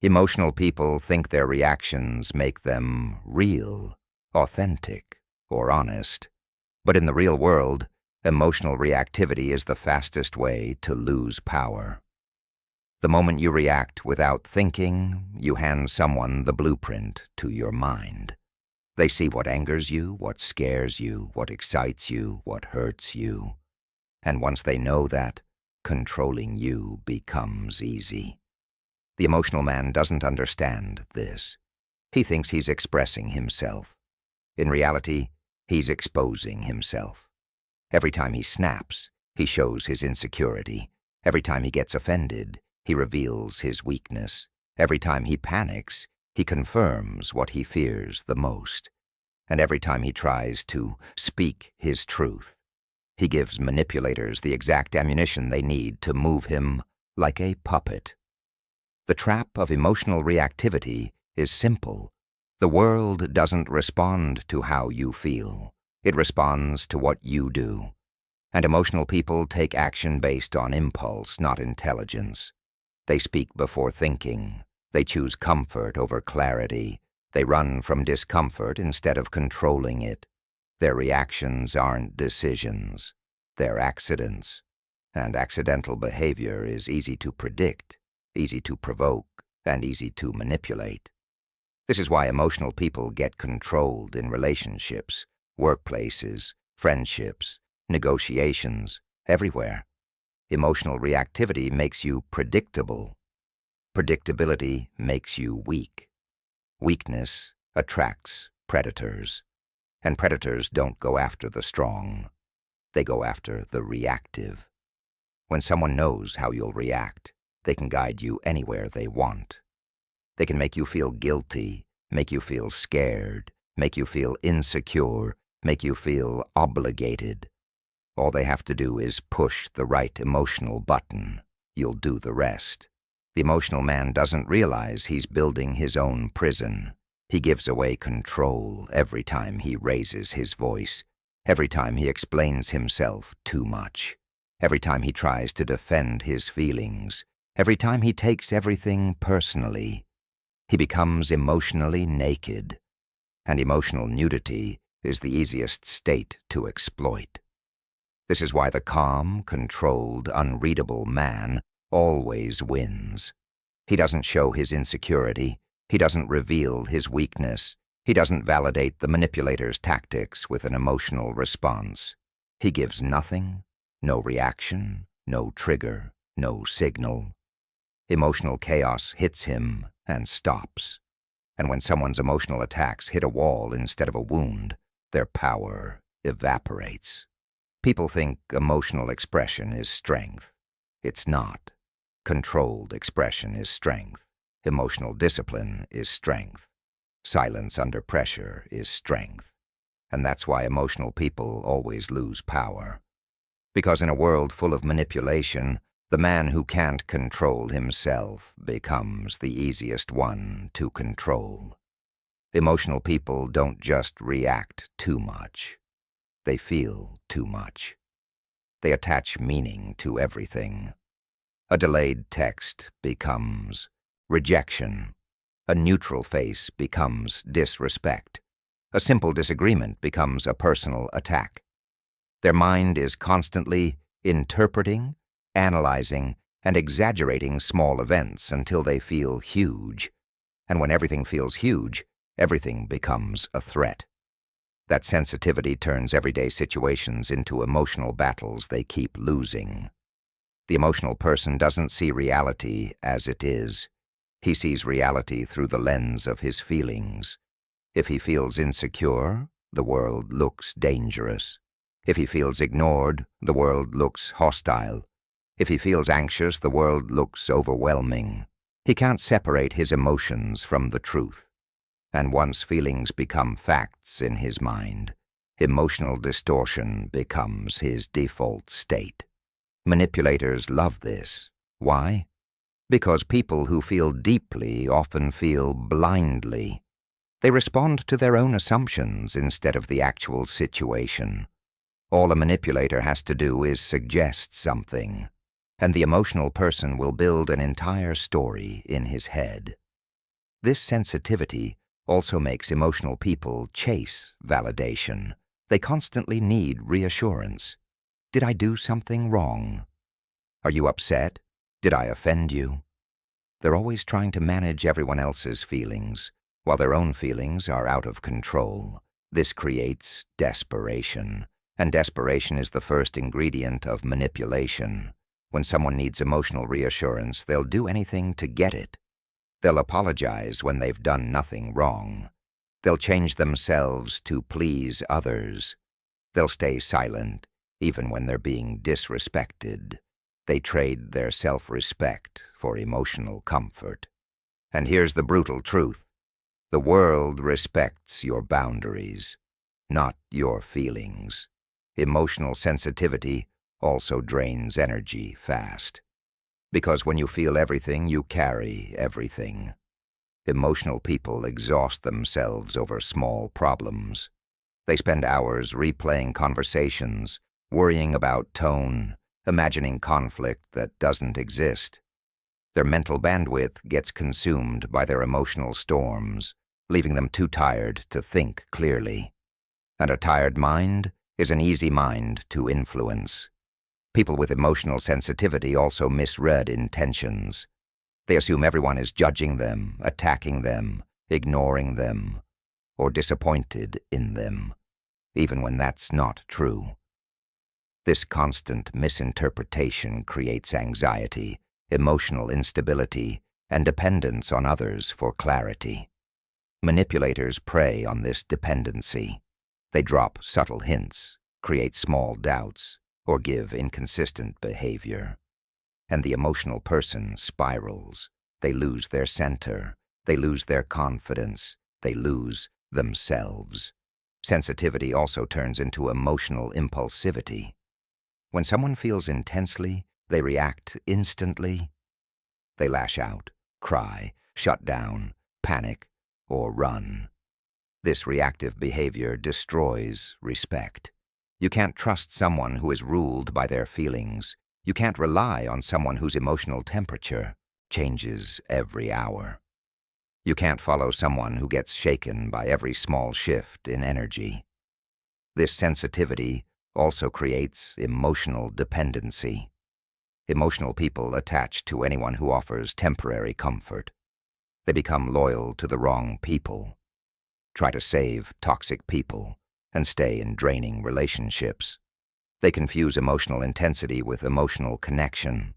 Emotional people think their reactions make them real, authentic, or honest. But in the real world, emotional reactivity is the fastest way to lose power. The moment you react without thinking, you hand someone the blueprint to your mind. They see what angers you, what scares you, what excites you, what hurts you. And once they know that, controlling you becomes easy. The emotional man doesn't understand this. He thinks he's expressing himself. In reality, he's exposing himself. Every time he snaps, he shows his insecurity. Every time he gets offended, he reveals his weakness. Every time he panics, he confirms what he fears the most. And every time he tries to speak his truth, he gives manipulators the exact ammunition they need to move him like a puppet. The trap of emotional reactivity is simple. The world doesn't respond to how you feel. It responds to what you do. And emotional people take action based on impulse, not intelligence. They speak before thinking. They choose comfort over clarity. They run from discomfort instead of controlling it. Their reactions aren't decisions. They're accidents. And accidental behavior is easy to predict, easy to provoke, and easy to manipulate. This is why emotional people get controlled in relationships, workplaces, friendships, negotiations, everywhere. Emotional reactivity makes you predictable. Predictability makes you weak. Weakness attracts predators. And predators don't go after the strong. They go after the reactive. When someone knows how you'll react, they can guide you anywhere they want. They can make you feel guilty, make you feel scared, make you feel insecure, make you feel obligated. All they have to do is push the right emotional button. You'll do the rest. The emotional man doesn't realize he's building his own prison. He gives away control every time he raises his voice, every time he explains himself too much, every time he tries to defend his feelings, every time he takes everything personally. He becomes emotionally naked, and emotional nudity is the easiest state to exploit. This is why the calm, controlled, unreadable man always wins. He doesn't show his insecurity. He doesn't reveal his weakness. He doesn't validate the manipulator's tactics with an emotional response. He gives nothing, no reaction, no trigger, no signal. Emotional chaos hits him and stops. And when someone's emotional attacks hit a wall instead of a wound, their power evaporates. People think emotional expression is strength. It's not. Controlled expression is strength. Emotional discipline is strength. Silence under pressure is strength. And that's why emotional people always lose power. Because in a world full of manipulation, the man who can't control himself becomes the easiest one to control. Emotional people don't just react too much. They feel too much. They attach meaning to everything. A delayed text becomes rejection. A neutral face becomes disrespect. A simple disagreement becomes a personal attack. Their mind is constantly interpreting, analyzing, and exaggerating small events until they feel huge. And when everything feels huge, everything becomes a threat. That sensitivity turns everyday situations into emotional battles they keep losing. The emotional person doesn't see reality as it is. He sees reality through the lens of his feelings. If he feels insecure, the world looks dangerous. If he feels ignored, the world looks hostile. If he feels anxious, the world looks overwhelming. He can't separate his emotions from the truth. And once feelings become facts in his mind, emotional distortion becomes his default state. Manipulators love this. Why? Because people who feel deeply often feel blindly. They respond to their own assumptions instead of the actual situation. All a manipulator has to do is suggest something, and the emotional person will build an entire story in his head. This sensitivity also makes emotional people chase validation. They constantly need reassurance. Did I do something wrong? Are you upset? Did I offend you? They're always trying to manage everyone else's feelings, while their own feelings are out of control. This creates desperation, and desperation is the first ingredient of manipulation. When someone needs emotional reassurance, they'll do anything to get it. They'll apologize when they've done nothing wrong. They'll change themselves to please others. They'll stay silent, even when they're being disrespected. They trade their self-respect for emotional comfort. And here's the brutal truth. The world respects your boundaries, not your feelings. Emotional sensitivity also drains energy fast. Because when you feel everything, you carry everything. Emotional people exhaust themselves over small problems. They spend hours replaying conversations, worrying about tone, imagining conflict that doesn't exist. Their mental bandwidth gets consumed by their emotional storms, leaving them too tired to think clearly. And a tired mind is an easy mind to influence. People with emotional sensitivity also misread intentions. They assume everyone is judging them, attacking them, ignoring them, or disappointed in them, even when that's not true. This constant misinterpretation creates anxiety, emotional instability, and dependence on others for clarity. Manipulators prey on this dependency. They drop subtle hints, create small doubts, or give inconsistent behavior. And the emotional person spirals. They lose their center. They lose their confidence. They lose themselves. Sensitivity also turns into emotional impulsivity. When someone feels intensely, they react instantly. They lash out, cry, shut down, panic, or run. This reactive behavior destroys respect. You can't trust someone who is ruled by their feelings. You can't rely on someone whose emotional temperature changes every hour. You can't follow someone who gets shaken by every small shift in energy. This sensitivity also creates emotional dependency. Emotional people attach to anyone who offers temporary comfort. They become loyal to the wrong people, try to save toxic people, and stay in draining relationships. They confuse emotional intensity with emotional connection,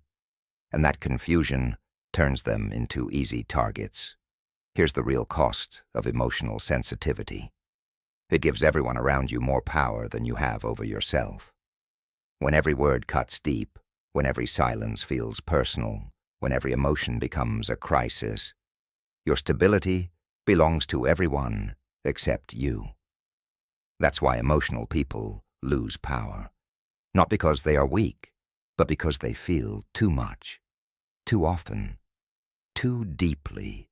and that confusion turns them into easy targets. Here's the real cost of emotional sensitivity. It gives everyone around you more power than you have over yourself. When every word cuts deep, when every silence feels personal, when every emotion becomes a crisis, your stability belongs to everyone except you. That's why emotional people lose power. Not because they are weak, but because they feel too much, too often, too deeply,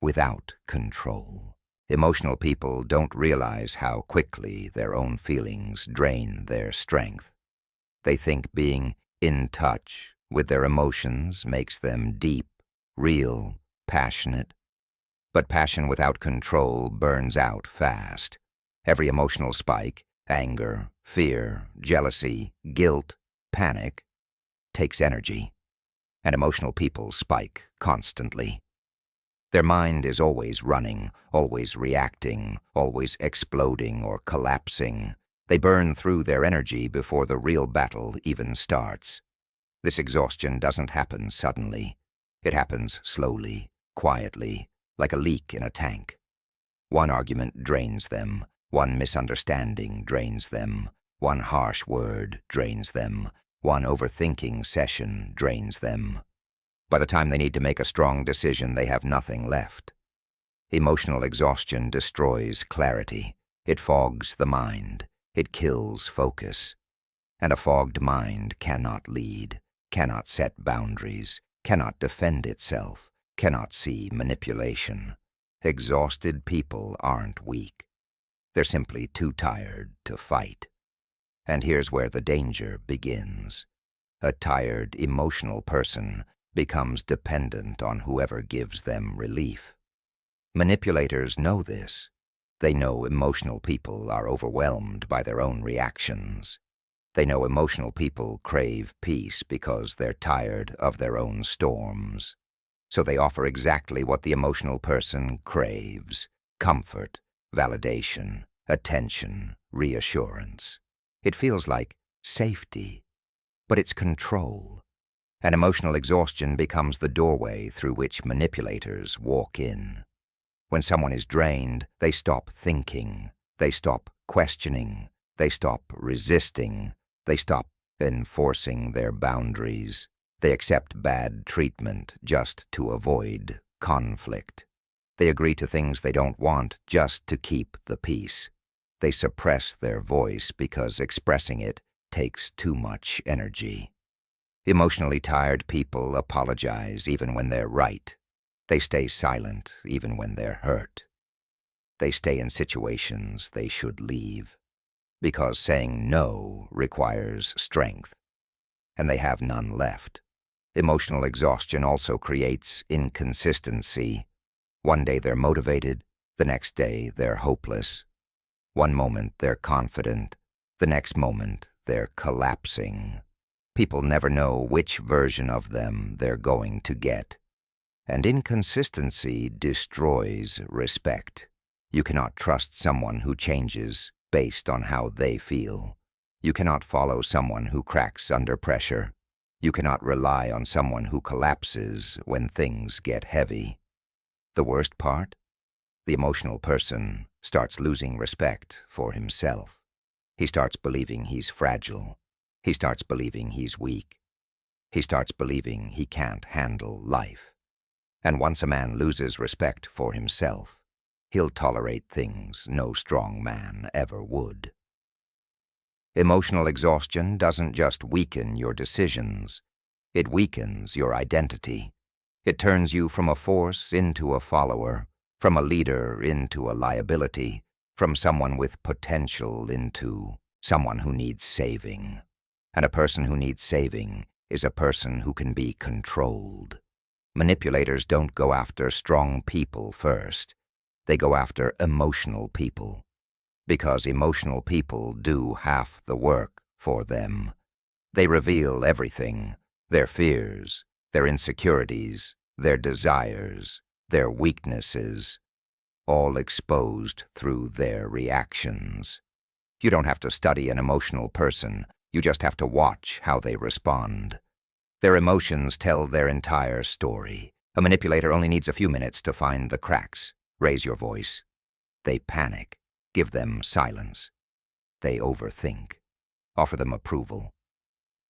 without control. Emotional people don't realize how quickly their own feelings drain their strength. They think being in touch with their emotions makes them deep, real, passionate. But passion without control burns out fast. Every emotional spike, anger, fear, jealousy, guilt, panic, takes energy. And emotional people spike constantly. Their mind is always running, always reacting, always exploding or collapsing. They burn through their energy before the real battle even starts. This exhaustion doesn't happen suddenly. It happens slowly, quietly, like a leak in a tank. One argument drains them. One misunderstanding drains them. One harsh word drains them. One overthinking session drains them. By the time they need to make a strong decision, they have nothing left. Emotional exhaustion destroys clarity. It fogs the mind. It kills focus. And a fogged mind cannot lead, cannot set boundaries, cannot defend itself, cannot see manipulation. Exhausted people aren't weak. They're simply too tired to fight. And here's where the danger begins. A tired, emotional person becomes dependent on whoever gives them relief. Manipulators know this. They know emotional people are overwhelmed by their own reactions. They know emotional people crave peace because they're tired of their own storms. So they offer exactly what the emotional person craves: comfort, validation, attention, reassurance. It feels like safety, but it's control. And emotional exhaustion becomes the doorway through which manipulators walk in. When someone is drained, they stop thinking, they stop questioning, they stop resisting, they stop enforcing their boundaries. They accept bad treatment just to avoid conflict. They agree to things they don't want just to keep the peace. They suppress their voice because expressing it takes too much energy. Emotionally tired people apologize even when they're right. They stay silent even when they're hurt. They stay in situations they should leave, because saying no requires strength, and they have none left. Emotional exhaustion also creates inconsistency. One day they're motivated, the next day they're hopeless. One moment they're confident, the next moment they're collapsing. People never know which version of them they're going to get. And inconsistency destroys respect. You cannot trust someone who changes based on how they feel. You cannot follow someone who cracks under pressure. You cannot rely on someone who collapses when things get heavy. The worst part? The emotional person starts losing respect for himself. He starts believing he's fragile. He starts believing he's weak. He starts believing he can't handle life. And once a man loses respect for himself, he'll tolerate things no strong man ever would. Emotional exhaustion doesn't just weaken your decisions. It weakens your identity. It turns you from a force into a follower, from a leader into a liability, from someone with potential into someone who needs saving. And a person who needs saving is a person who can be controlled. Manipulators don't go after strong people first. They go after emotional people, because emotional people do half the work for them. They reveal everything: their fears, their insecurities, their desires, their weaknesses, all exposed through their reactions. You don't have to study an emotional person. You just have to watch how they respond. Their emotions tell their entire story. A manipulator only needs a few minutes to find the cracks. Raise your voice. They panic. Give them silence. They overthink. Offer them approval.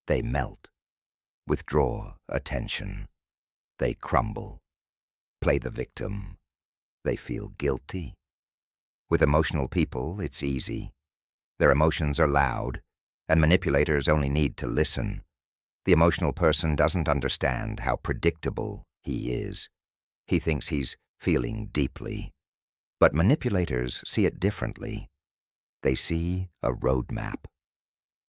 They melt. Withdraw attention. They crumble. Play the victim. They feel guilty. With emotional people, it's easy. Their emotions are loud, and manipulators only need to listen. The emotional person doesn't understand how predictable he is. He thinks he's feeling deeply. But manipulators see it differently. They see a roadmap.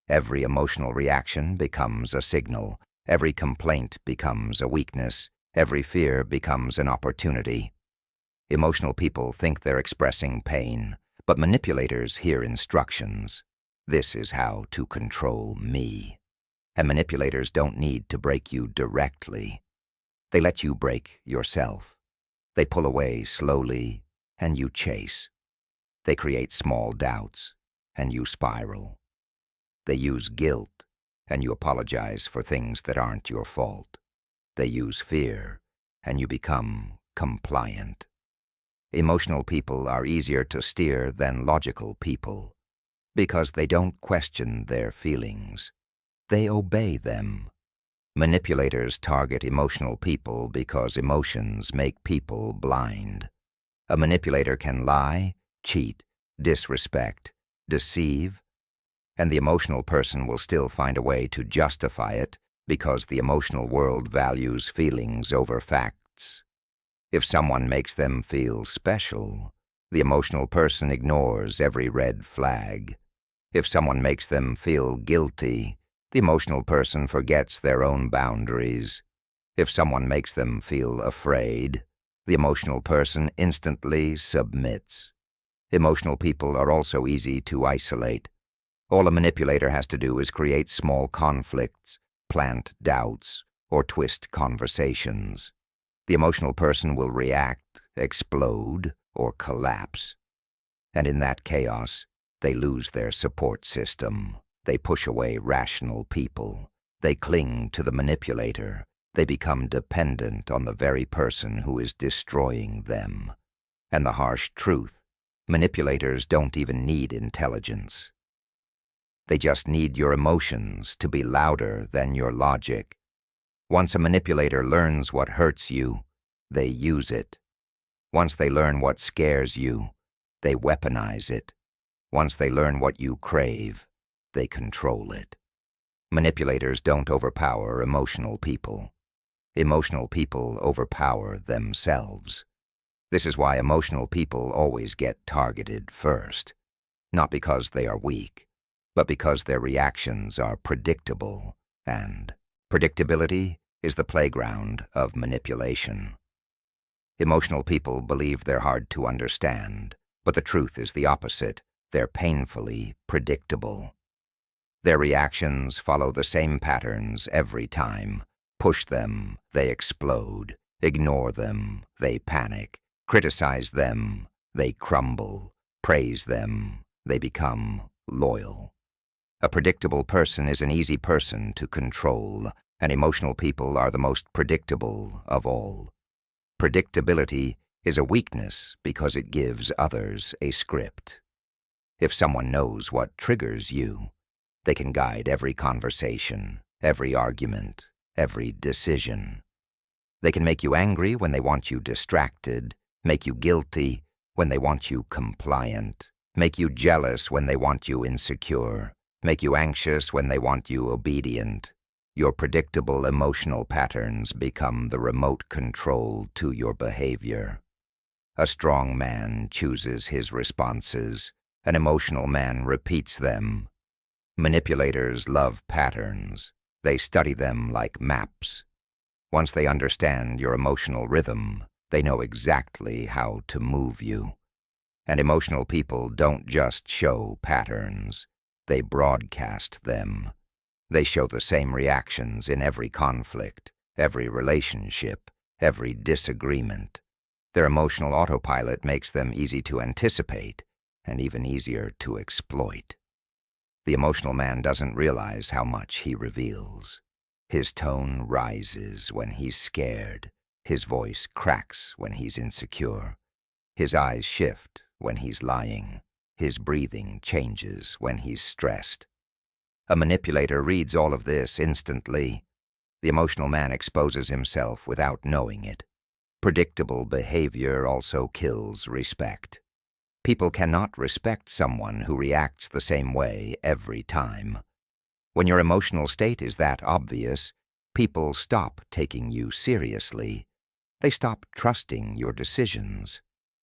Every emotional reaction becomes a signal. Every complaint becomes a weakness. Every fear becomes an opportunity. Emotional people think they're expressing pain, but manipulators hear instructions. This is how to control me. And manipulators don't need to break you directly. They let you break yourself. They pull away slowly, and you chase. They create small doubts, and you spiral. They use guilt, and you apologize for things that aren't your fault. They use fear, and you become compliant. Emotional people are easier to steer than logical people, because they don't question their feelings. They obey them. Manipulators target emotional people because emotions make people blind. A manipulator can lie, cheat, disrespect, deceive, and the emotional person will still find a way to justify it because the emotional world values feelings over facts. If someone makes them feel special, the emotional person ignores every red flag. If someone makes them feel guilty, the emotional person forgets their own boundaries. If someone makes them feel afraid, The emotional person instantly submits. Emotional people are also easy to isolate. All a manipulator has to do is create small conflicts, plant doubts, or twist conversations. The emotional person will react, explode, or collapse. And in that chaos, they lose their support system. They push away rational people. They cling to the manipulator. They become dependent on the very person who is destroying them. And the harsh truth, manipulators don't even need intelligence. They just need your emotions to be louder than your logic. Once a manipulator learns what hurts you, they use it. Once they learn what scares you, they weaponize it. Once they learn what you crave, they control it. Manipulators don't overpower emotional people. Emotional people overpower themselves. This is why emotional people always get targeted first. Not because they are weak, but because their reactions are predictable, and predictability is the playground of manipulation. Emotional people believe they're hard to understand, but the truth is the opposite. They're painfully predictable. Their reactions follow the same patterns every time. Push them, they explode. Ignore them, they panic. Criticize them, they crumble. Praise them, they become loyal. A predictable person is an easy person to control, and emotional people are the most predictable of all. Predictability is a weakness because it gives others a script. If someone knows what triggers you, they can guide every conversation, every argument, every decision. They can make you angry when they want you distracted, make you guilty when they want you compliant, make you jealous when they want you insecure, make you anxious when they want you obedient. Your predictable emotional patterns become the remote control to your behavior. A strong man chooses his responses. An emotional man repeats them. Manipulators love patterns. They study them like maps. Once they understand your emotional rhythm, they know exactly how to move you. And emotional people don't just show patterns. They broadcast them. They show the same reactions in every conflict, every relationship, every disagreement. Their emotional autopilot makes them easy to anticipate and even easier to exploit. The emotional man doesn't realize how much he reveals. His tone rises when he's scared. His voice cracks when he's insecure. His eyes shift when he's lying. His breathing changes when he's stressed. A manipulator reads all of this instantly. The emotional man exposes himself without knowing it. Predictable behavior also kills respect. People cannot respect someone who reacts the same way every time. When your emotional state is that obvious, people stop taking you seriously. They stop trusting your decisions.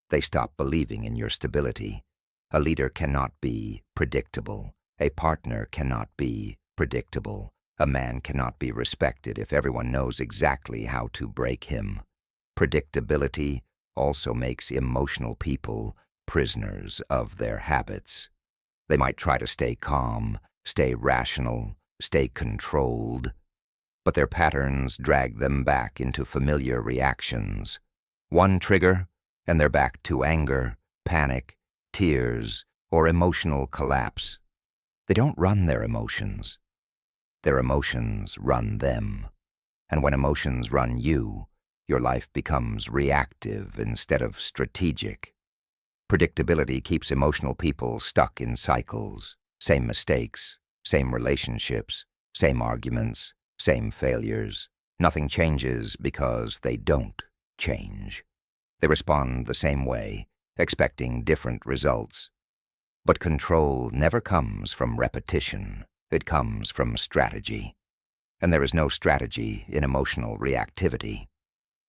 They stop believing in your stability. A leader cannot be predictable. A partner cannot be predictable. A man cannot be respected if everyone knows exactly how to break him. Predictability also makes emotional people prisoners of their habits. They might try to stay calm, stay rational, stay controlled, but their patterns drag them back into familiar reactions. One trigger, and they're back to anger, panic, tears, or emotional collapse. They don't run their emotions. Their emotions run them. And when emotions run you, your life becomes reactive instead of strategic. Predictability keeps emotional people stuck in cycles. Same mistakes, same relationships, same arguments, same failures. Nothing changes because they don't change. They respond the same way, expecting different results. But control never comes from repetition. It comes from strategy. And there is no strategy in emotional reactivity.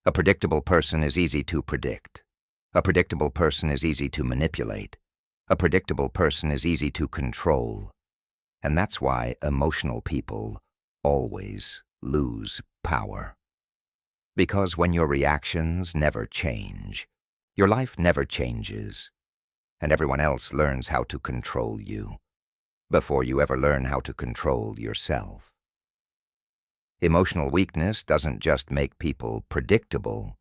A predictable person is easy to predict. A predictable person is easy to manipulate. A predictable person is easy to control. And that's why emotional people always lose power. Because when your reactions never change, your life never changes, and everyone else learns how to control you before you ever learn how to control yourself. Emotional weakness doesn't just make people predictable,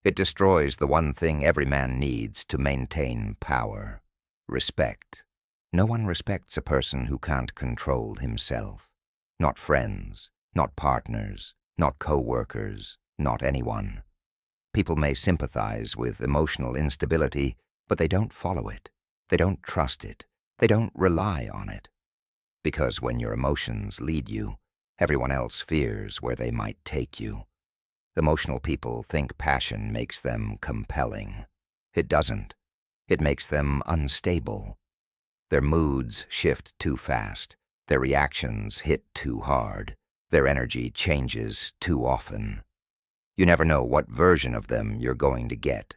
it destroys the one thing every man needs to maintain power: respect. No one respects a person who can't control himself. Not friends, not partners, not co-workers, not anyone. People may sympathize with emotional instability, but they don't follow it. They don't trust it. They don't rely on it. Because when your emotions lead you, everyone else fears where they might take you. Emotional people think passion makes them compelling. It doesn't. It makes them unstable. Their moods shift too fast. Their reactions hit too hard. Their energy changes too often. You never know what version of them you're going to get.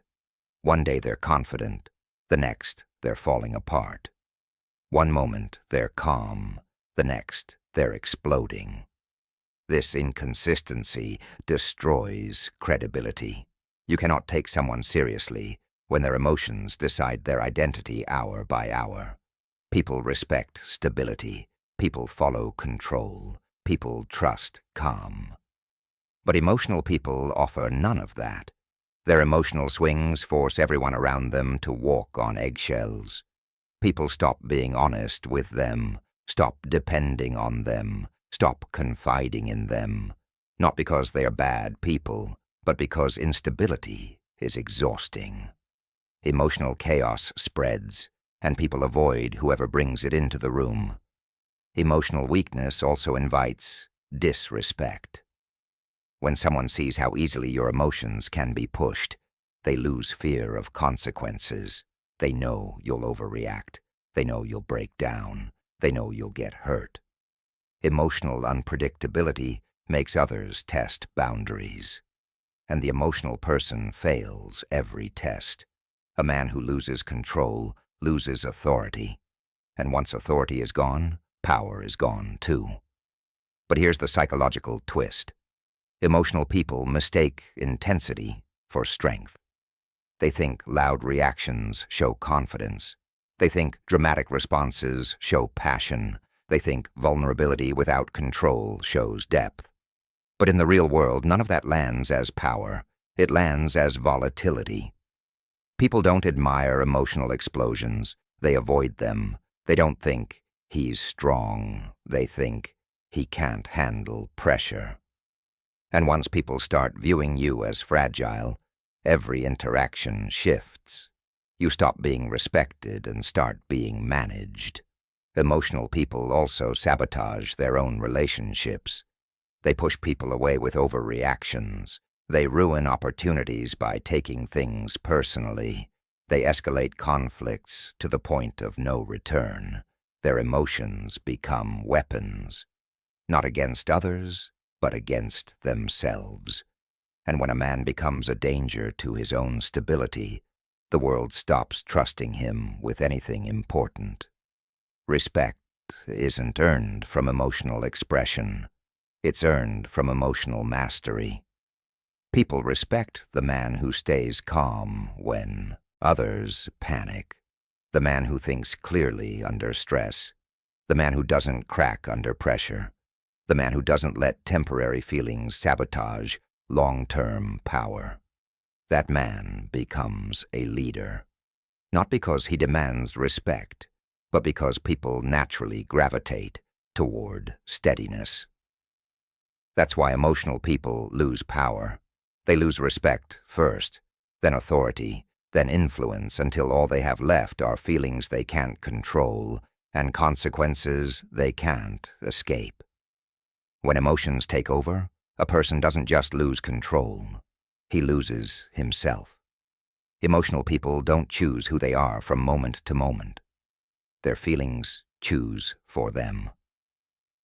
One day they're confident. The next, they're falling apart. One moment, they're calm. The next, they're exploding. This inconsistency destroys credibility. You cannot take someone seriously when their emotions decide their identity hour by hour. People respect stability. People follow control. People trust calm. But emotional people offer none of that. Their emotional swings force everyone around them to walk on eggshells. People stop being honest with them, stop depending on them, stop confiding in them, not because they are bad people, but because instability is exhausting. Emotional chaos spreads, and people avoid whoever brings it into the room. Emotional weakness also invites disrespect. When someone sees how easily your emotions can be pushed, they lose fear of consequences. They know you'll overreact. They know you'll break down. They know you'll get hurt. Emotional unpredictability makes others test boundaries. And the emotional person fails every test. A man who loses control loses authority. And once authority is gone, power is gone too. But here's the psychological twist. Emotional people mistake intensity for strength. They think loud reactions show confidence. They think dramatic responses show passion. They think vulnerability without control shows depth. But in the real world, none of that lands as power. It lands as volatility. People don't admire emotional explosions. They avoid them. They don't think, he's strong. They think, he can't handle pressure. And once people start viewing you as fragile, every interaction shifts. You stop being respected and start being managed. Emotional people also sabotage their own relationships. They push people away with overreactions. They ruin opportunities by taking things personally. They escalate conflicts to the point of no return. Their emotions become weapons, not against others, but against themselves. And when a man becomes a danger to his own stability, the world stops trusting him with anything important. Respect isn't earned from emotional expression. It's earned from emotional mastery. People respect the man who stays calm when others panic, the man who thinks clearly under stress, the man who doesn't crack under pressure, the man who doesn't let temporary feelings sabotage long-term power. That man becomes a leader, not because he demands respect, but because people naturally gravitate toward steadiness. That's why emotional people lose power. They lose respect first, then authority, then influence, until all they have left are feelings they can't control and consequences they can't escape. When emotions take over, a person doesn't just lose control. He loses himself. Emotional people don't choose who they are from moment to moment. Their feelings choose for them.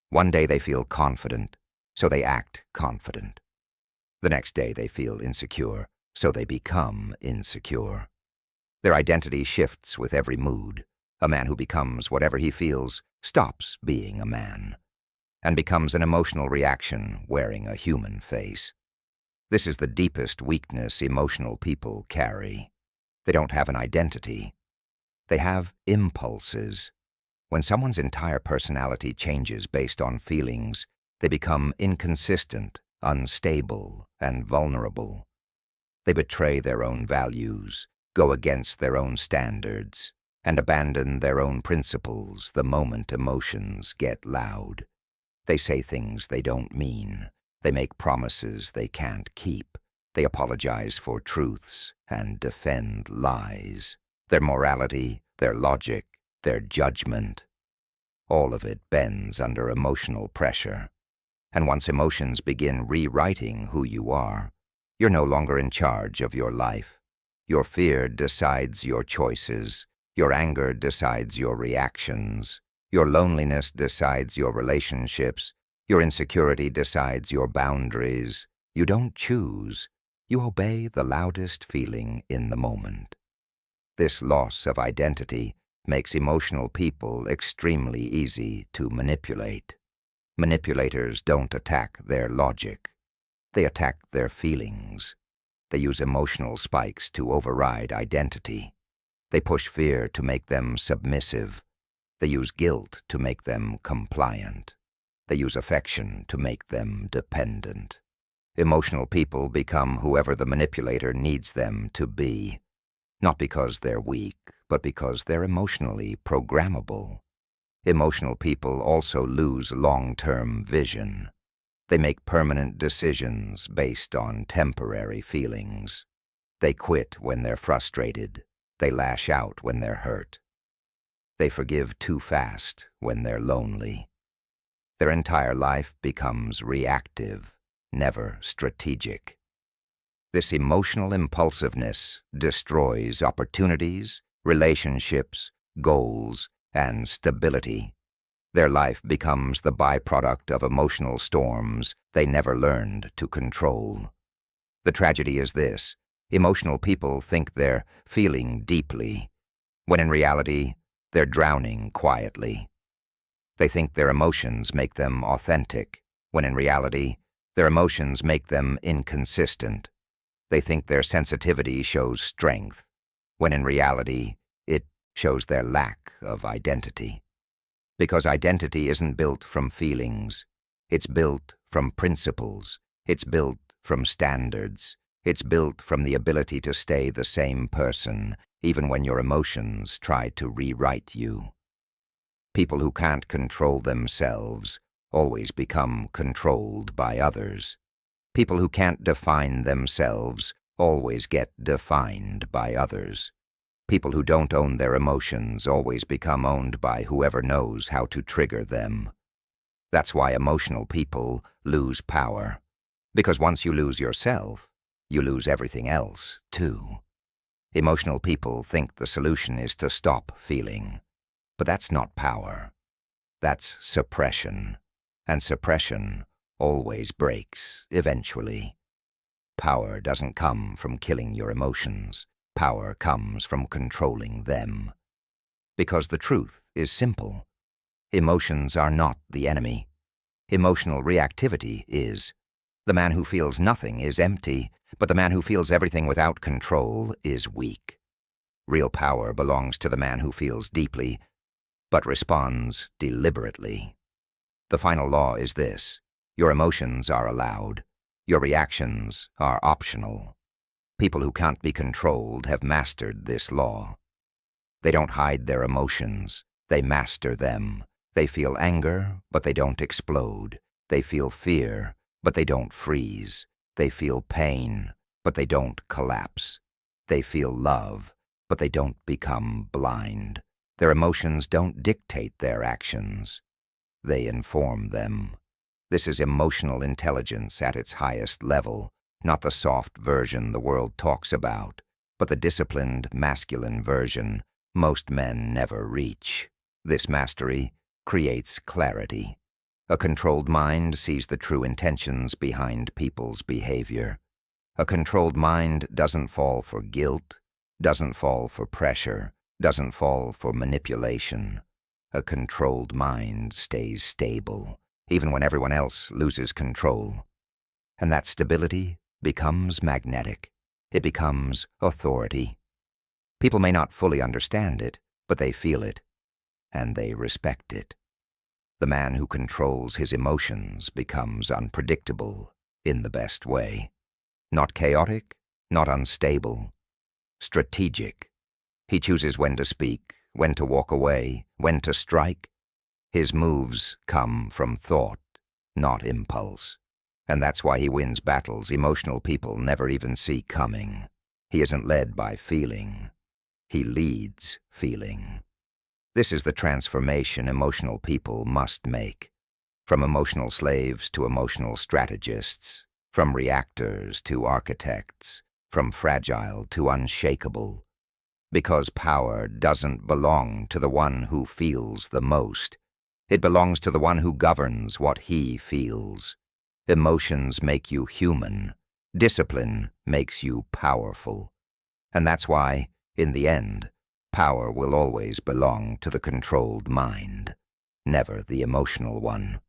One day they feel confident, so they act confident. The next day they feel insecure, so they become insecure. Their identity shifts with every mood. A man who becomes whatever he feels stops being a man and becomes an emotional reaction wearing a human face. This is the deepest weakness emotional people carry. They don't have an identity. They have impulses. When someone's entire personality changes based on feelings, they become inconsistent, unstable, and vulnerable. They betray their own values, go against their own standards, and abandon their own principles the moment emotions get loud. They say things they don't mean. They make promises they can't keep. They apologize for truths and defend lies. Their morality, their logic, their judgment, all of it bends under emotional pressure. And once emotions begin rewriting who you are, you're no longer in charge of your life. Your fear decides your choices. Your anger decides your reactions. Your loneliness decides your relationships. Your insecurity decides your boundaries. You don't choose. You obey the loudest feeling in the moment. This loss of identity makes emotional people extremely easy to manipulate. Manipulators don't attack their logic. They attack their feelings. They use emotional spikes to override identity. They push fear to make them submissive. They use guilt to make them compliant. They use affection to make them dependent. Emotional people become whoever the manipulator needs them to be, not because they're weak, but because they're emotionally programmable. Emotional people also lose long-term vision. They make permanent decisions based on temporary feelings. They quit when they're frustrated. They lash out when they're hurt. They forgive too fast when they're lonely. Their entire life becomes reactive, never strategic. This emotional impulsiveness destroys opportunities, relationships, goals, and stability. Their life becomes the byproduct of emotional storms they never learned to control. The tragedy is this: emotional people think they're feeling deeply, when in reality, they're drowning quietly. They think their emotions make them authentic, when in reality, their emotions make them inconsistent. They think their sensitivity shows strength, when in reality, it shows their lack of identity. Because identity isn't built from feelings. It's built from principles. It's built from standards. It's built from the ability to stay the same person, even when your emotions try to rewrite you. People who can't control themselves always become controlled by others. People who can't define themselves always get defined by others. People who don't own their emotions always become owned by whoever knows how to trigger them. That's why emotional people lose power. Because once you lose yourself, you lose everything else, too. Emotional people think the solution is to stop feeling. But that's not power. That's suppression. And suppression always breaks, eventually. Power doesn't come from killing your emotions. Power comes from controlling them. Because the truth is simple. Emotions are not the enemy. Emotional reactivity is. The man who feels nothing is empty, but the man who feels everything without control is weak. Real power belongs to the man who feels deeply, but responds deliberately. The final law is this: your emotions are allowed. Your reactions are optional. People who can't be controlled have mastered this law. They don't hide their emotions. They master them. They feel anger, but they don't explode. They feel fear, but they don't freeze. They feel pain, but they don't collapse. They feel love, but they don't become blind. Their emotions don't dictate their actions. They inform them. This is emotional intelligence at its highest level, not the soft version the world talks about, but the disciplined, masculine version most men never reach. This mastery creates clarity. A controlled mind sees the true intentions behind people's behavior. A controlled mind doesn't fall for guilt, doesn't fall for pressure, doesn't fall for manipulation. A controlled mind stays stable, even when everyone else loses control. And that stability becomes magnetic. It becomes authority. People may not fully understand it, but they feel it, and they respect it. The man who controls his emotions becomes unpredictable in the best way. Not chaotic, not unstable. Strategic. He chooses when to speak, when to walk away, when to strike. His moves come from thought, not impulse. And that's why he wins battles emotional people never even see coming. He isn't led by feeling. He leads feeling. This is the transformation emotional people must make. From emotional slaves to emotional strategists. From reactors to architects. From fragile to unshakable. Because power doesn't belong to the one who feels the most. It belongs to the one who governs what he feels. Emotions make you human. Discipline makes you powerful. And that's why, in the end, power will always belong to the controlled mind, never the emotional one.